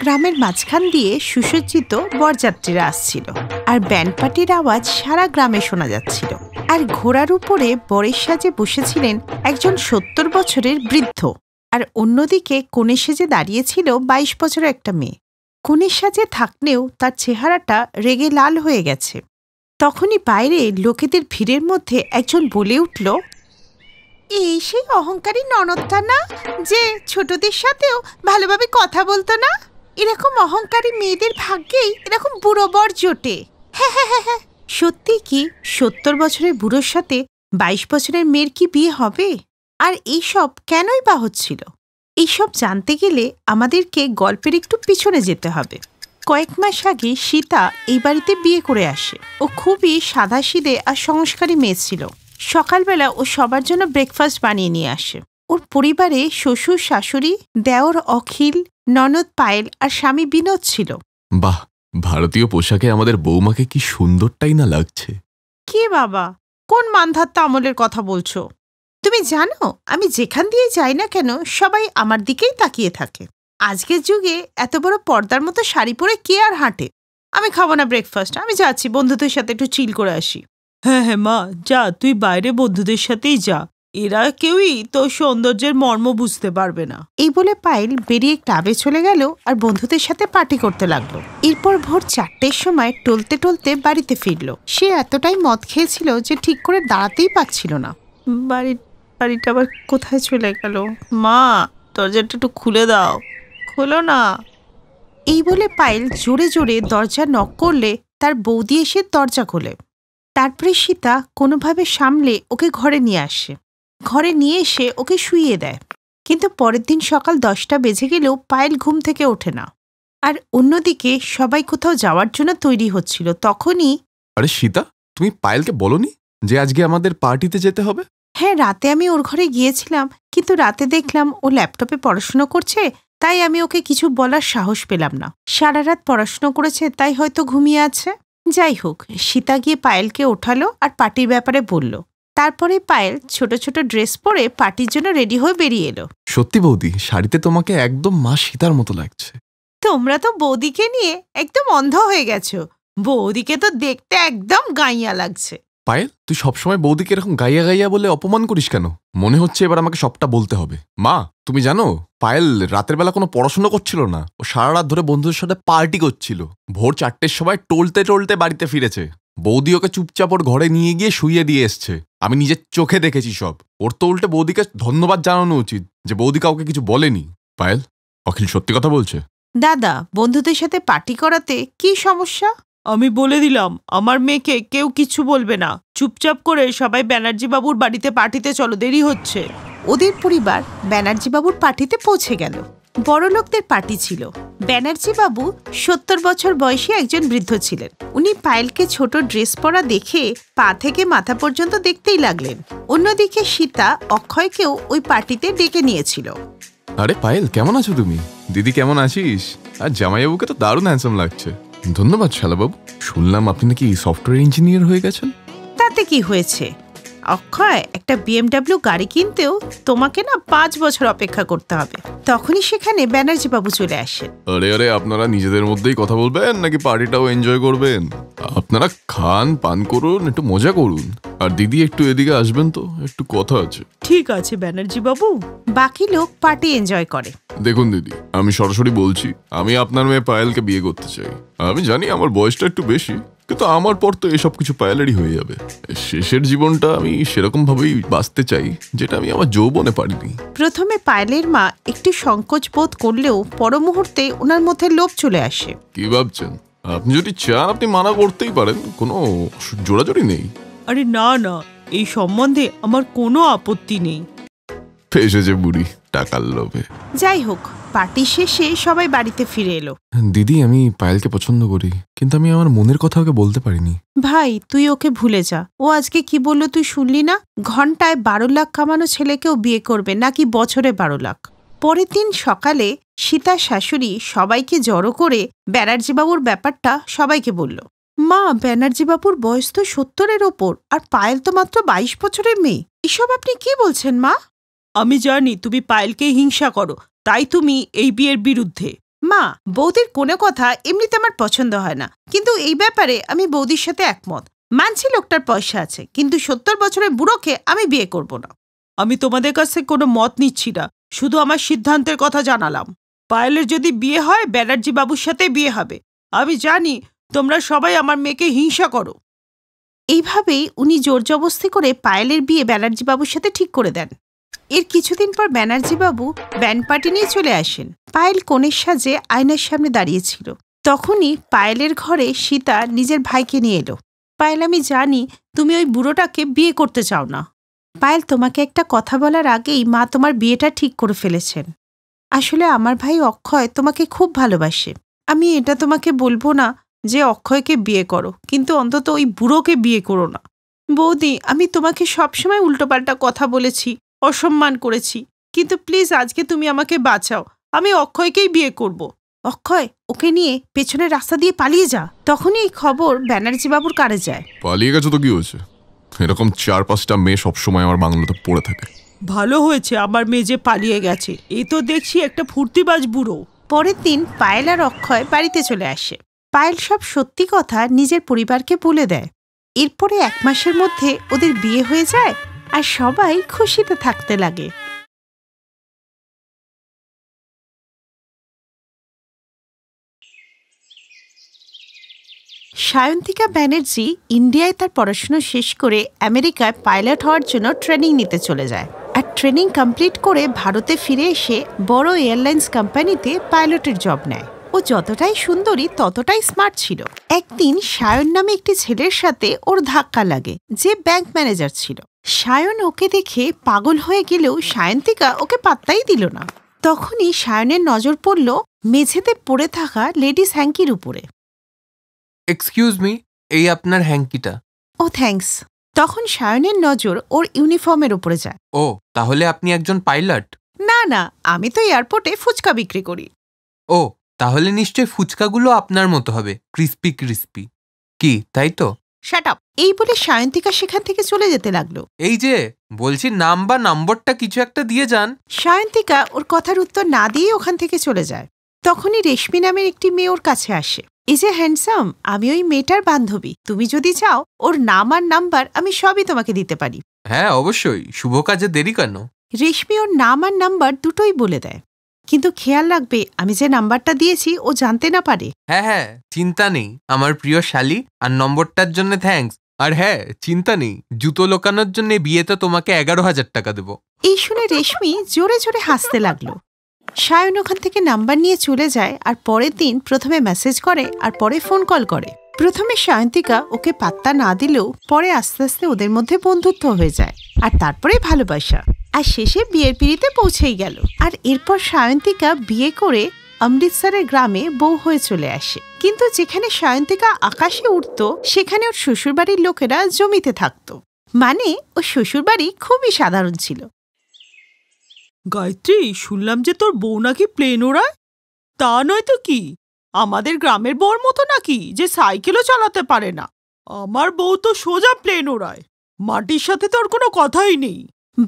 গ্রামের মাঝখান দিয়ে সুসজ্জিত বরযাত্রীরা আসছিল, আর ব্যান্ড পার্টির আওয়াজ সারা গ্রামে শোনা যাচ্ছিল। আর ঘোড়ার উপরে বরের সাজে বসেছিলেন একজন ৭০ বছরের বৃদ্ধ, আর অন্যদিকে কনে সেজে দাঁড়িয়েছিল ২২ বছরের একটা মেয়ে। কনের সাজে থাকলেও তার চেহারাটা রেগে লাল হয়ে গেছে। তখনই বাইরে লোকেদের ভিড়ের মধ্যে একজন বলে উঠল, এই সেই অহংকারী ননদটা না, যে ছোটদের সাথেও ভালোভাবে কথা বলতো না? এরকম অহংকারী মেয়েদের ভাগ্যেই এরকম বুড়ো বর জোটে। হ্যাঁ হ্যাঁ হ্যাঁ হ্যাঁ, সত্যি কি ৭০ বছরের বুড়োর সাথে ২২ বছরের মেয়ের কি বিয়ে হবে? আর এইসব কেনই বা হচ্ছিল? এইসব জানতে গেলে আমাদেরকে গল্পের একটু পিছনে যেতে হবে। কয়েক মাস আগে সীতা এই বাড়িতে বিয়ে করে আসে। ও খুবই সাদাসিধে আর সংস্কারী মেয়ে ছিল। সকালবেলা ও সবার জন্য ব্রেকফাস্ট বানিয়ে নিয়ে আসে। ওর পরিবারে শ্বশুর শাশুড়ি, দেওর অখিল, ননদ পায়েল আর স্বামী বিনোদ ছিল। বাহ, ভারতীয় পোশাকে আমাদের বৌমাকে কি সুন্দরটাই না লাগছে। কি বাবা, কোন মানধাত্তা আমলের কথা বলছো? তুমি জানো, আমি যেখান দিয়ে যাই না কেন সবাই আমার দিকেই তাকিয়ে থাকে। আজকের যুগে এত বড় পর্দার মতো শাড়ি পরে কে আর হাঁটে? আমি খাবো না ব্রেকফাস্ট, আমি যাচ্ছি বন্ধুদের সাথে একটু চিল করে আসি। হ্যাঁ হ্যাঁ মা, যা, তুই বাইরে বন্ধুদের সাথেই যা। এরা কেউই তোর সৌন্দর্যের মর্ম বুঝতে পারবে না। এই বলে পায়েল বেরিয়ে ক্লাবে চলে গেল আর বন্ধুদের সাথে পার্টি করতে লাগলো। এরপর ভোর ৪টের সময় টলতে টলতে বাড়িতে ফিরল। সে এতটাই মদ খেয়েছিল যে ঠিক করে দাঁড়াতেই পারছিল না। বাড়িটা আবার কোথায় চলে গেল? মা, দরজাটা একটু খুলে দাও, খোলো না। এই বলে পায়েল জোরে জোরে দরজা নক করলে তার বৌদি এসে দরজা খোলে। তারপরে সীতা কোনোভাবে সামলে ওকে ঘরে নিয়ে আসে। ঘরে নিয়ে এসে ওকে শুইয়ে দেয়। কিন্তু পরের দিন সকাল ১০টা বেজে গেলেও পায়েল ঘুম থেকে ওঠে না। আর অন্যদিকে সবাই কোথাও যাওয়ার জন্য তৈরি হচ্ছিল। তখনই, আরে সীতা, তুমি পায়েলকে বলোনি যে আজকে আমাদের পার্টিতে যেতে হবে? হ্যাঁ, রাতে আমি ওর ঘরে গিয়েছিলাম, কিন্তু রাতে দেখলাম ও ল্যাপটপে পড়াশুনো করছে, তাই আমি ওকে কিছু বলার সাহস পেলাম না। সারা রাত পড়াশুনো করেছে, তাই হয়তো ঘুমিয়ে আছে। যাই হোক, সীতা গিয়ে পায়েলকে ওঠালো আর পার্টির ব্যাপারে বলল। তারপরে পায়েল ছোট ছোট ড্রেস পরে পার্টির জন্য রেডি হয়ে বেরিয়ে এলো। সত্যি বৌদি, শাড়িতে তোমাকে একদম মা সীতার মতো লাগছে। তোমরা তো বৌদিকে নিয়ে একদম অন্ধ হয়ে গেছো। বৌদিকে তো দেখতে একদম গাইয়া লাগছে। পায়েল, তুই সবসময় বৌদিকে এরকম গাইয়া গাইয়া বলে অপমান করিস কেন? মনে হচ্ছে এবার আমাকে সবটা বলতে হবে। মা, তুমি জানো পায়েল রাতের বেলা কোনো পড়াশোনা করছিল না, ও সারা রাত ধরে বন্ধুদের সাথে পার্টি করছিল। ভোর ৪টের সময় টলতে টলতে বাড়িতে ফিরেছে। বৌদি ওকে চুপচাপ ওর ঘরে নিয়ে গিয়ে শুইয়ে দিয়ে এসছে। আমি নিজের চোখে দেখেছি সব। ওর তো উল্টে বৌদিকে ধন্যবাদ জানানো উচিত যে বৌদি কাউকে কিছু বলেনি। পায়েল, অখিল সত্যি কথা বলছে। দাদা, বন্ধুদের সাথে পার্টি করাতে কি সমস্যা? আমি বলে দিলাম আমার মেয়েকে কেউ কিছু বলবে না। চুপচাপ করে সবাই ব্যানার্জি বাবুর বাড়িতে পার্টিতে চলো, দেরি হচ্ছে। ওদের পরিবার ব্যানার্জি বাবুর পার্টিতে পৌঁছে গেল। বড় লোকদের পার্টি ছিল। ব্যানার্জি বাবু ৭০ বছর বয়সী একজন বৃদ্ধ ছিলেন। উনি পায়েলকে ছোট ড্রেস পরা দেখে পা থেকে মাথা পর্যন্ত দেখতেই লাগলেন। অন্যদিকে সীতা অক্ষয়কেও ওই পার্টিতে ডেকে নিয়েছিল। আরে পায়েল, কেমন আছো তুমি? দিদি কেমন আছিস? আর জামাইবাবুকে তো দারুণ হ্যান্ডসাম লাগছে। ধন্যবাদ শালাবাবু। শুনলাম আপনি নাকি সফটওয়্যার ইঞ্জিনিয়ার হয়ে গেছেন। তাতে কি হয়েছে? অক্ষয়, একটা BMW গাড়ি কিনতেও তোমাকে না ৫ বছর অপেক্ষা করতে হবে। তখনই সেখানে ব্যানার্জি বাবু চলে আসেন। আরে আরে, আপনারা নিজেদের মধ্যেই কথা বলবেন নাকি পার্টিটাও এনজয় করবেন? আপনারা খান, পান করুন, একটু মজা করুন। আর দিদি একটু এদিকে আসবেন তো, একটু কথা আছে। ঠিক আছে ব্যানার্জি বাবু। বাকি লোক পার্টি এনজয় করে। দেখুন দিদি, আমি সরাসরি বলছি, আমি আপনার মেয়ে পায়েলকে বিয়ে করতে চাই। আমি জানি আমার বয়সটা একটু বেশি, কিন্তু আমার পর তো এসব কিছু পায়েলেরই হয়ে যাবে। শেষের জীবনটা আমি সেরকম ভাবেই বাঁচতে চাই যেটা আমি আমার যৌবনে পারিনি। প্রথমে পায়েলের মা একটু সংকোচ বোধ করলেও পর মুহূর্তে ওনার মধ্যে লোভ চলে আসে। কি ভাবছেন? আপনি যদি চান আপনি মানা করতেই পারেন, কোনো জোড়াজোড়ি নেই। আরে না না, এই সম্বন্ধে আমার কোনো আপত্তি নেই। ফেসেছে বুড়ি টাকার লোভে। যাই হোক, পার্টি শেষে সবাই বাড়িতে ফিরে এলো। দিদি, আমি পায়েলকে পছন্দ করি, কিন্তু আমি আমার মনের কথা ওকে বলতে পারিনি। ভাই, তুই ওকে ভুলে যা। ও আজকে কি বললো তুই শুনলি না? ঘন্টায় ১২ লাখ কামানো ছেলেকেও বিয়ে করবে, নাকি বছরে ১২ লাখ। পরের দিন সকালে সীতার শাশুড়ি সবাইকে জড়ো করে ব্যানার্জি বাবুর ব্যাপারটা সবাইকে বলল। মা, ব্যানার্জি বাবুর বয়স তো ৭০-এর ওপর, আর পায়েল তো মাত্র ২২ বছরের মেয়ে। এসব আপনি কি বলছেন মা? আমি জানি তুমি পায়েলকে হিংসা করো, তাই তুমি এই বিয়ের বিরুদ্ধে। মা, বৌদির কোনো কথা এমনিতে আমার পছন্দ হয় না, কিন্তু এই ব্যাপারে আমি বৌদির সাথে একমত। মানছি লোকটার পয়সা আছে, কিন্তু 70 বছরের বুড়োকে আমি বিয়ে করব না। আমি তোমাদের কাছে কোনো মত নিচ্ছি না, শুধু আমার সিদ্ধান্তের কথা জানালাম। পায়েলের যদি বিয়ে হয় ব্যানার্জি বাবুর সাথে বিয়ে হবে। আমি জানি তোমরা সবাই আমার মেয়েকে হিংসা করো। এইভাবেই উনি জোর জবস্তি করে পায়েলের বিয়ে ব্যানার্জি বাবুর সাথে ঠিক করে দেন। এর কিছুদিন পর ব্যানার্জি বাবু ব্যান্ড পার্টি নিয়ে চলে আসেন। পায়েল কনের সাজে আয়নার সামনে দাঁড়িয়েছিল। তখনই পায়েলের ঘরে সীতা নিজের ভাইকে নিয়ে এলো। পায়েল, আমি জানি তুমি ওই বুড়োটাকে বিয়ে করতে চাও না। পায়েল, তোমাকে একটা কথা বলার আগেই মা তোমার বিয়েটা ঠিক করে ফেলেছেন। আসলে আমার ভাই অক্ষয় তোমাকে খুব ভালোবাসে। আমি এটা তোমাকে বলবো না যে অক্ষয়কে বিয়ে করো, কিন্তু অন্তত ওই বুড়োকে বিয়ে করো না। বৌদি, আমি তোমাকে সবসময় উল্টোপাল্টা কথা বলেছি, অসম্মান করেছি, কিন্তু প্লিজ আজকে তুমি আমাকে বাঁচাও। আমি অক্ষয়কেই বিয়ে করব। অক্ষয়, ওকে নিয়ে পেছনের রাস্তা দিয়ে পালিয়ে যা। তখনই এই খবর ব্যানার্জি বাবুর কানে যায়। পালিয়ে গেছো তো কি হয়েছে? এরকম 4-5টা মেয়ে সবসময় আমার বাংলোতে পড়ে থাকে। ভালো হয়েছে আমার মেয়ে যে পালিয়ে গেছে। এই তো দেখছি একটা ফুর্তিবাজ বুড়ো। পরের দিন পায়েল আর অক্ষয় বাড়িতে চলে আসে। পায়েল সব সত্যি কথা নিজের পরিবারকে বলে দেয়। এরপরে 1 মাসের মধ্যে ওদের বিয়ে হয়ে যায় আর সবাই খুশিতে থাকতে লাগে। সায়ন্তিকা ব্যানার্জি ইন্ডিয়ায় তার পড়াশোনা শেষ করে আমেরিকায় পাইলট হওয়ার জন্য ট্রেনিং নিতে চলে যায়। আর ট্রেনিং কমপ্লিট করে ভারতে ফিরে এসে বড় এয়ারলাইন্স কোম্পানিতে পাইলটের জব নেয়। ও যতটাই সুন্দরী ততটাই স্মার্ট ছিল। একদিন সায়ন নামে একটি ছেলের সাথে ওর ধাক্কা লাগে, যে ব্যাংক ম্যানেজার ছিল। সায়ন ওকে দেখে পাগল হয়ে গেলেও সায়ন্তিকা ওকে পাত্তাই দিল না। তখনই সায়নের নজর পড়ল মেঝেতে পড়ে থাকা লেডিস হ্যাঙ্কির উপরে। এক্সকিউজ মি, এই আপনার হ্যাঙ্কিটা। ও থ্যাঙ্কস। তখন সায়নের নজর ওর ইউনিফর্মের উপরে যায়। ও, তাহলে আপনি একজন পাইলট? না না, আমি তো এয়ারপোর্টে ফুচকা বিক্রি করি। ও, তাহলে নিশ্চয়ই ফুচকাগুলো আপনার মতো হবে, ক্রিস্পি ক্রিস্পি। কি তাই তো? Shut up. এই বলে সায়ন্তিকা সেখান থেকে চলে যেতে লাগলো। এই যে বলছি, নাম বা নম্বরটা কিছু একটা দিয়ে যান। সায়ন্তিকা ওর কথার উত্তর না দিয়ে ওখান থেকে চলে যায়। তখনই রেশমি নামের একটি মেয়ে ওর কাছে আসে। এই যে হ্যান্ডসাম, আমি ওই মেয়েটার বান্ধবী। তুমি যদি চাও ওর নাম আর নাম্বার আমি সবই তোমাকে দিতে পারি। হ্যাঁ অবশ্যই, শুভ কাজে দেরি কেন? রেশমি ওর নাম আর নাম্বার দুটোই বলে দেয়, কিন্তু খেয়াল রাখবে আমি যে নাম্বারটা দিয়েছি ও জানতে না পারে। হ্যাঁ হ্যাঁ, চিন্তা নেই আমার প্রিয় শালি, আর নম্বরটার জন্য থ্যাঙ্কস। আর হ্যাঁ, চিন্তা নেই, জুতো লোকানোর জন্য বিয়েতে তোমাকে 11,000 টাকা দেবো। এই শুনে রেশমি জোরে জোরে হাসতে লাগলো। সায়ন ওখান থেকে নাম্বার নিয়ে চলে যায় আর পরের দিন প্রথমে মেসেজ করে আর পরে ফোন কল করে। প্রথমে সায়ন্তিকা ওকে পাত্তা না দিলেও পরে আস্তে আস্তে ওদের মধ্যে বন্ধুত্ব হয়ে যায়, আর তারপরে ভালোবাসা, আর শেষে বিয়ের পিঁড়িতে পৌঁছেই গেল। আর এরপর সায়ন্তিকা বিয়ে করে অমৃতসরের গ্রামে বউ হয়ে চলে আসে। কিন্তু যেখানে সায়ন্তিকা আকাশে উঠত সেখানে ওর শ্বশুরবাড়ির লোকেরা জমিতে থাকতো। মানে ওর শ্বশুরবাড়ি খুবই সাধারণ ছিল। গায়ত্রী, শুনলাম যে তোর বউ নাকি প্লেন ওড়ায়। তা নয় তো কি, আমাদের গ্রামের বউর মতো নাকি যে সাইকেলও চালাতে পারে না? আমার বউ তো সোজা প্লেন ওড়ায়, মাটির সাথে তোর কোনো কথাই নেই।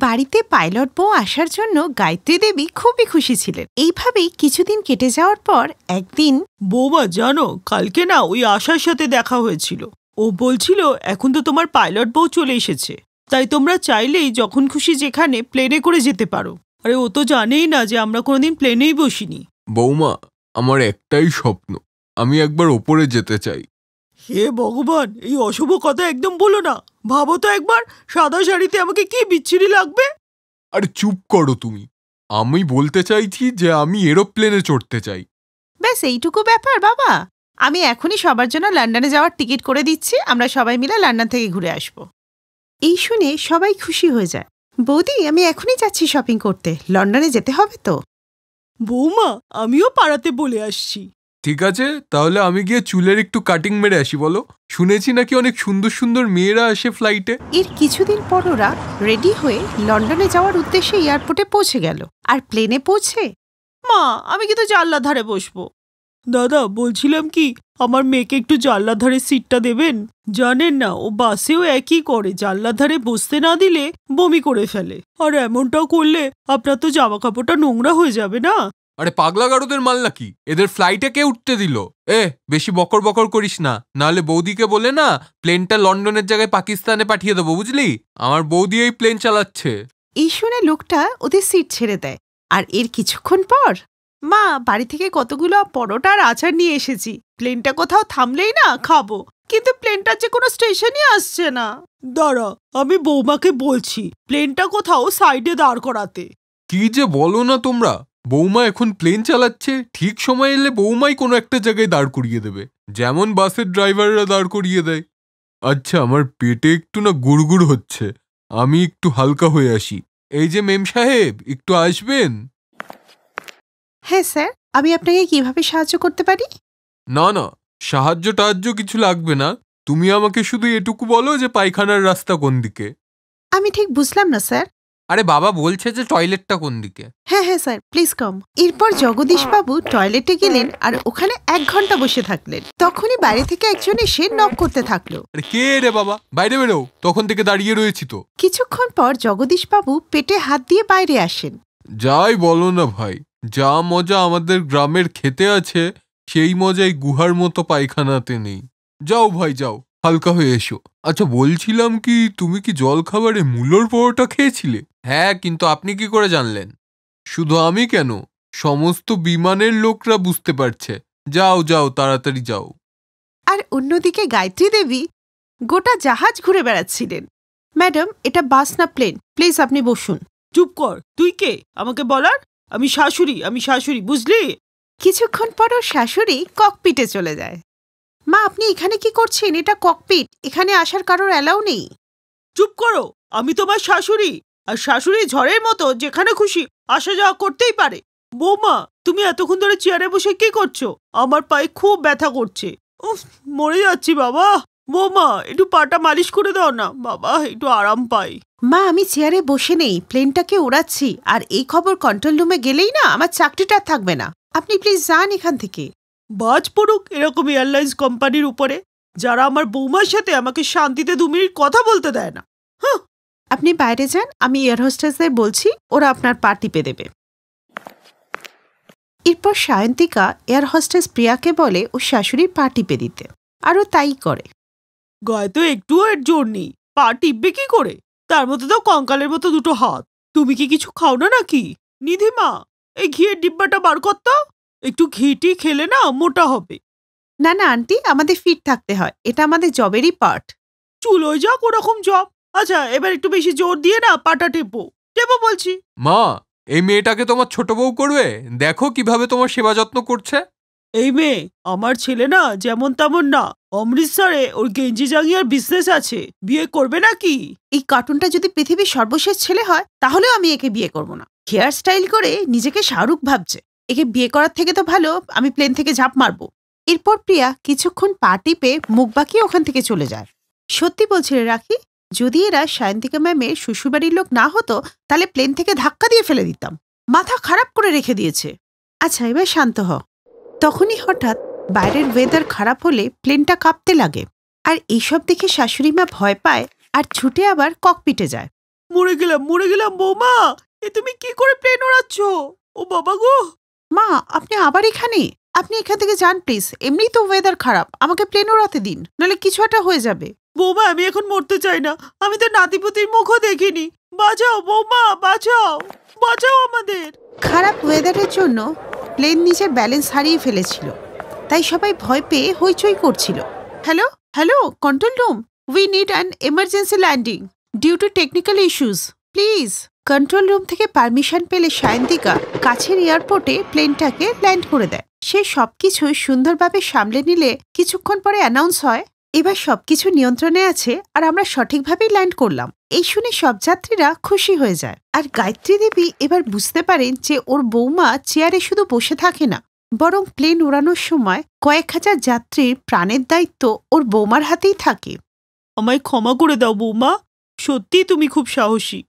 বাড়িতে পাইলট বউ আসার জন্য গায়ত্রী দেবী খুবই খুশি ছিলেন। এইভাবেই কিছুদিন কেটে যাওয়ার পর একদিন, বৌমা জানো, কালকে না ওই আশার সাথে দেখা হয়েছিল। ও বলছিল এখন তো তোমার পাইলট বউ চলে এসেছে, তাই তোমরা চাইলেই যখন খুশি যেখানে প্লেনে করে যেতে পারো। আরে ও তো জানেই না যে আমরা কোনোদিন প্লেনেই বসিনি। বৌমা, আমার একটাই স্বপ্ন, আমি একবার ওপরে যেতে চাই। হে ভগবান, এই অশুভ কথা একদম বলো না। ভাবো তো একবার, সাদা শাড়িতে আমাকে কি বিচ্ছিরি লাগবে। আরে চুপ করো তুমি, আমি বলতে চাইছি যে আমি এরোপ্লেনে চড়তে চাই। ব্যাস এইটুকু ব্যাপার বাবা। আমি এখনই সবার জন্য লন্ডনে যাওয়ার টিকিট করে দিচ্ছি, আমরা সবাই মিলে লন্ডন থেকে ঘুরে আসব। এই শুনে সবাই খুশি হয়ে যায়। বৌদি, আমি এখনই যাচ্ছি শপিং করতে, লন্ডনে যেতে হবে তো। বৌমা, আমিও পাড়াতে বলে আসছি। ঠিক আছে, তাহলে আমি গিয়ে চুলের একটু কাটিং মেরে আসি। বলো, শুনেছি নাকি অনেক সুন্দর সুন্দর মেয়েরা আসে ফ্লাইটে। এর কিছুদিন পর ওরা রেডি হয়ে লন্ডনে যাওয়ার উদ্দেশ্যে এয়ারপোর্টে পৌঁছে গেল। আর প্লেনে পৌঁছে, মা আমি কিন্তু জানলার ধারে বসবো। দাদা, বলছিলাম কি, আমার মেয়েকে একটু জানলার ধারে সিটটা দেবেন? জানেন না, ও বাসেও একই করে, জানলার ধারে বসতে না দিলে বমি করে ফেলে। আর এমনটাও করলে আপনার তো জামা কাপড়টা নোংরা হয়ে যাবে না। আরে পাগলা গারুদের মাল নাকি? এদের ফ্লাইটে কে উঠতে দিল? বেশি বকর বকর করিস না, নাহলে বৌদিকে বলে না প্লেনটা লন্ডনের জায়গায় পাকিস্তানে পাঠিয়ে দেবো, বুঝলি? আমার বৌদি এই প্লেন চালাচ্ছে। এই শুনে লোকটা ওদের সিট ছেড়ে দেয়। আর এর কিছুক্ষণ পর, মা বাড়ি থেকে কতগুলো পরোটা আর আচার নিয়ে এসেছি, প্লেনটা কোথাও থামলেই না খাবো, কিন্তু প্লেনটার যে কোনো স্টেশনই আসছে না। দাঁড়া, আমি বৌমাকে বলছি প্লেনটা কোথাও সাইডে দাঁড় করাতে। কি যে বলো না তোমরা, বৌমা এখন প্লেন চালাচ্ছে, ঠিক সময় এলে বৌমাই কোনো একটা জায়গায় দাঁড় করিয়ে দেবে, যেমন বাসের ড্রাইভাররা দাঁড় করিয়ে দেয়। আচ্ছা, আমার পেটে একটু না গুড়গুড় হচ্ছে, আমি একটু হালকা হয়ে আসি। এই যে মেম সাহেব, একটু আসবেন? হ্যাঁ স্যার, আমি আপনাকে কিভাবে সাহায্য করতে পারি? না না, সাহায্য টাহায্য কিছু লাগবে না, তুমি আমাকে শুধু এটুকু বলো যে পায়খানার রাস্তা কোন দিকে। আমি ঠিক বুঝলাম না স্যার। আরে বাবা বলছে যে টয়লেটটা কোন দিকে। হ্যাঁ হ্যাঁ স্যার, প্লিজ কাম। এরপর জগদীশবাবু টয়লেটে গেলেন আর ওখানে 1 ঘন্টা বসে থাকলেন। তখনই বাইরে থেকে একজন এসে নক করতে থাকলো। আরে কে রে বাবা, বাইরে বেরো, তখন থেকে দাঁড়িয়ে রয়েছি তো। কিছুক্ষণ পর জগদীশবাবু পেটে হাত দিয়ে বাইরে আসেন। যাই বলো না ভাই, যা মজা আমাদের গ্রামের খেতে আছে, সেই মজাই গুহার মতো পায়খানাতে নেই। যাও ভাই যাও, হালকা হয়ে এসো। আচ্ছা বলছিলাম কি, তুমি কি জল খাবারে মূলোর পরোটা খেয়েছিলে? হ্যাঁ, কিন্তু আপনি কি করে জানলেন? শুধু আমি কেন, সমস্ত বিমানের লোকরা বুঝতে পারছে। যাও যাও, তাড়াতাড়ি যাও। আর অন্যদিকে গায়ত্রী দেবী গোটা জাহাজ ঘুরে বেড়াচ্ছিলেন। ম্যাডাম, এটা বাস না প্লেন, প্লিজ আপনি বসুন। চুপ কর, তুই কে আমাকে বলার? আমি শাশুড়ি, বুঝলি? কিছুক্ষণ পরও শাশুড়ি ককপিটে চলে যায়। মা, আপনি এখানে কি করছেন? এটা ককপিট, এখানে আসার কারোর অ্যালাউ নেই। চুপ করো, আমি তোমার শাশুড়ি, আর শাশুড়ি ঝড়ের মতো যেখানে খুশি আসা যাওয়া করতেই পারে। বৌমা, তুমি এতক্ষণ ধরে চেয়ারে বসে কি করছো? আমার পায়ে খুব ব্যথা করছে। উফ, মরে যাচ্ছি বাবা। বৌমা, একটু পাটা মালিশ করে দাও না বাবা, একটু আরাম পাই। মা, আমি চেয়ারে বসে নেই, প্লেনটাকে উড়াচ্ছি, আর এই খবর কন্ট্রোল রুমে গেলেই না আমার চাকরিটা থাকবে না। আপনি প্লিজ যান এখান থেকে। বাজ পড়ুক এরকম এয়ারলাইন্স কোম্পানির উপরে, যারা আমার বৌমার সাথে আমাকে শান্তিতে 2 মিনিট কথা বলতে দেয় না। আপনি বাইরে যান, আমি এয়ার হোস্টেসদের বলছি, ওরা আপনার পা টিপে দেবে। এরপর সায়ন্তিকা এয়ার হোস্টেস প্রিয়াকে বলে ও শাশুড়ির পা টিপে দিতে, আরও তাই করে। গায়ে তো একটুও এর জোর নেই, পা টিপবে কি করে? তার মধ্যে তো কঙ্কালের মতো 2টো হাত। তুমি কি কিছু খাও না নাকি? নিধিমা, এই ঘিয়ের ডিব্বাটা বার করতো, একটু ঘিটি খেলে না মোটা হবে। না না আন্টি, আমাদের ফিট থাকতে হয়, এটা আমাদের জবেরই পার্ট। চুলোয় যাক ওরকম জব। আচ্ছা, এবার একটু বেশি জোর দিয়ে না পাটা টেপো বলছি। মা, এই মেয়েটাকে তোমার ছোট বউ করবে, দেখো কিভাবে তোমার সেবা যত্ন করছে। এই মেয়ে আমার ছেলে না, যেমন তেমন না। অমৃতসরে ওর গেঞ্জি জাঙ্গিয়ার বিজনেস আছে, বিয়ে করবে নাকি? এই কার্টুনটা যদি পৃথিবীর সর্বশেষ ছেলে হয়, তাহলেও আমি একে বিয়ে করব না। হেয়ার স্টাইল করে নিজেকে শাহরুখ ভাবছে, একে বিয়ে করার থেকে তো ভালো আমি প্লেন থেকে ঝাঁপ মারবো। এরপর প্রিয়া কিছুক্ষণ পা টিপে মুখ বাঁকিয়ে ওখান থেকে চলে যায়। সত্যি বলছি রে রাখি, যদি এরা সায়ন্তিকা ম্যামের শ্বশুরবাড়ির লোক না হতো, তাহলে প্লেন থেকে ধাক্কা দিয়ে ফেলে দিতাম। মাথা খারাপ করে রেখে দিয়েছে। আচ্ছা, এবার শান্ত হ। তখনই হঠাৎ বাইরের ওয়েদার খারাপ হলে প্লেনটা কাঁপতে লাগে, আর এইসব দেখে শাশুড়ি মা ভয় পায় আর ছুটে আবার ককপিটে যায়। মরে গেলাম বৌমা, এ তুমি কি করে প্লেন ওড়াচ্ছ? ও বাবা গো! মা, আপনি আবার এখানে? আপনি এখান থেকে যান প্লিজ, এমনিই তো ওয়েদার খারাপ, আমাকে প্লেন ওড়াতে দিন, নাহলে কিছু একটা হয়ে যাবে। বৌমা, আমি এখন মরতে চাই না, আমি তো নাতিপুতির মুখও দেখিনি। বাঁচাও বৌমা, বাঁচাও আমাদের। খারাপ ওয়েদারের জন্য প্লেন নিজের ব্যালেন্স হারিয়ে ফেলেছিল, তাই সবাই ভয় পেয়ে হইচই করছিল। Hello control room, we need an emergency landing due to technical issues, please. Control room থেকে পারমিশন পেলে সায়ন্তিকা কাছের এয়ারপোর্টে প্লেনটাকে ল্যান্ড করে দেয়। সে সবকিছু সুন্দরভাবে সামলে নিলে কিছুক্ষণ পরে অ্যানাউন্স হয়, এবার সবকিছু নিয়ন্ত্রণে আছে আর আমরা সঠিকভাবেই ল্যান্ড করলাম। এই শুনে সব যাত্রীরা খুশি হয়ে যায়, আর গায়ত্রী দেবী এবার বুঝতে পারেন যে ওর বৌমা চেয়ারে শুধু বসে থাকে না, বরং প্লেন উড়ানোর সময় কয়েক হাজার যাত্রীর প্রাণের দায়িত্ব ওর বৌমার হাতেই থাকে। আমায় ক্ষমা করে দাও বৌমা, সত্যি তুমি খুব সাহসী।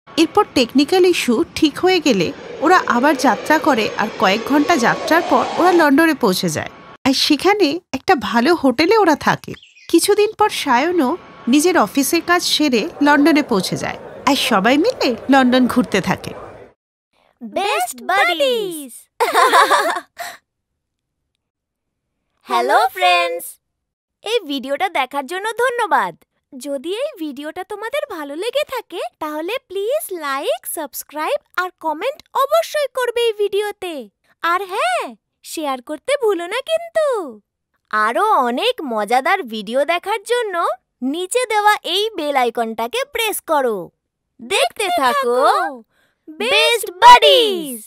এরপর টেকনিক্যাল ইস্যু ঠিক হয়ে গেলে ওরা আবার যাত্রা করে, আর কয়েক ঘন্টা যাত্রার পর ওরা লন্ডনে পৌঁছে যায়, আর সেখানে একটা ভালো হোটেলে ওরা থাকে। কিছুদিন পর সায়নও নিজের অফিসের কাজ সেরে লন্ডনে পৌঁছে যায়, আর সবাই মিলে লন্ডন ঘুরতে থাকে। Best buddies. হ্যালো ফ্রেন্ডস, এই ভিডিওটা দেখার জন্য ধন্যবাদ। যদি এই ভিডিওটা তোমাদের ভালো লেগে থাকে তাহলে প্লিজ লাইক, সাবস্ক্রাইব আর কমেন্ট অবশ্যই করবে এই ভিডিওতে। আর হ্যাঁ, শেয়ার করতে ভুলো না কিন্তু। আরো অনেক মজাদার ভিডিও দেখার জন্য নিচে দেওয়া এই বেল আইকনটাকে প্রেস করো। দেখতে থাকো বেস্ট বাডিজ।